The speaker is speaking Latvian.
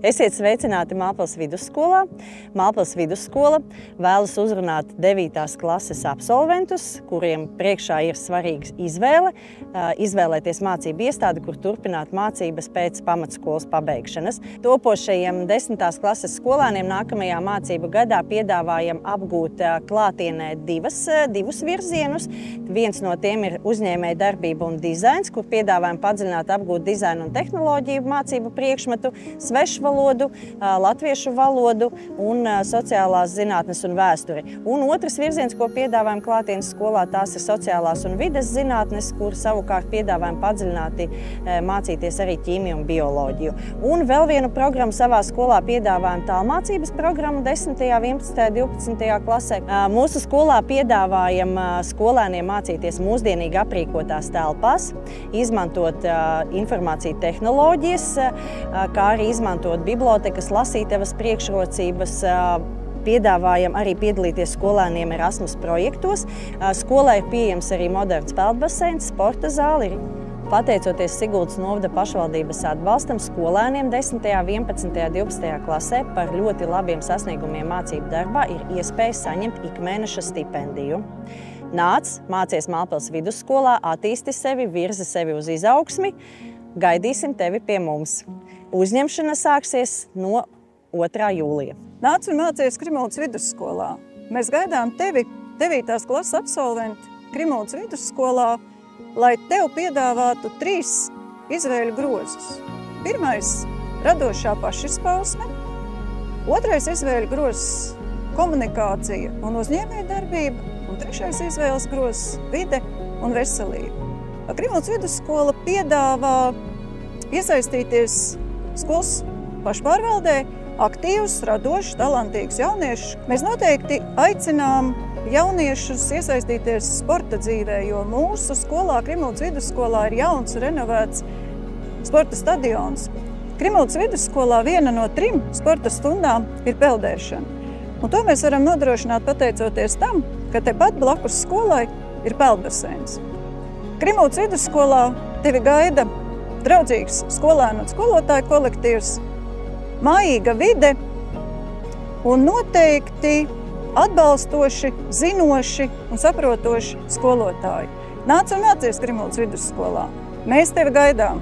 Esiet sveicināti Mālpils vidusskolā. Mālpils vidusskola vēlas uzrunāt 9. klases absolventus, kuriem priekšā ir svarīga izvēle, izvēlēties mācību iestādi, kur turpināt mācības pēc pamatskolas pabeigšanas. Topošajiem 10. klases skolēniem nākamajā mācību gadā piedāvājam apgūt klātienē divus virzienus. Viens no tiem ir uzņēmēja darbība un dizains, kur piedāvājam padziļināt apgūt dizainu un tehnoloģiju mācību priekšmetu, svešu valodu, latviešu valodu un sociālās zinātnes un vēsturi. Un otrs virziens, ko piedāvājam klātienes skolā, tās ir sociālās un vides zinātnes, kur savukārt piedāvājam padziļināti mācīties arī ķīmiju un bioloģiju. Un vēl vienu programmu savā skolā piedāvājam tālmācības programmu 10., 11., 12. klasē. Mūsu skolā piedāvājam skolēniem mācīties mūsdienīgi aprīkotās telpās, izmantot informāciju tehnoloģijas, kā arī izmantot bibliotekas, lasītavas priekšrocības. Piedāvājam arī piedalīties skolēniem Erasmus projektos. Skolā ir pieejams arī moderns peldbaseins, sporta zāli. Pateicoties Siguldas novada pašvaldības atbalstam, skolēniem 10., 11., 12. klasē par ļoti labiem sasniegumiem mācību darbā ir iespēja saņemt ikmēneša stipendiju. Nāc, mācies Mālpils vidusskolā, attīsti sevi, virzi sevi uz izaugsmi. Gaidīsim tevi pie mums. Uzņemšana sāksies no 2. jūlija. Nāc un mācies Krimuldas vidusskolā. Mēs gaidām tevi, 9. klases absolventi Krimuldas vidusskolā, lai tev piedāvātu 3 izvēļu grozus. Pirmais – radošā pašizpausme, otrais izvēļu grozs – komunikācija un uzņēmējdarbība, un trešais izvēles grozs – vide un veselība. Krimuldas vidusskola piedāvā iesaistīties skolas pašpārvaldē aktīvus, radošus, talantīgus jauniešus. Mēs noteikti aicinām jauniešus iesaistīties sporta dzīvē, jo mūsu skolā, Krimuldas vidusskolā, ir jauns, renovēts sporta stadions. Krimuldas vidusskolā viena no 3 sporta stundām ir peldēšana. Un to mēs varam nodrošināt pateicoties tam, ka tepat blakus skolai ir peldbaseins. Krimuldas vidusskolā tevi gaida draudzīgs skolēnu un skolotāju kolektīvs, mājīga vide un noteikti atbalstoši, zinoši un saprotoši skolotāji. Nāc un mācies Krimuldas vidusskolā. Mēs tevi gaidām!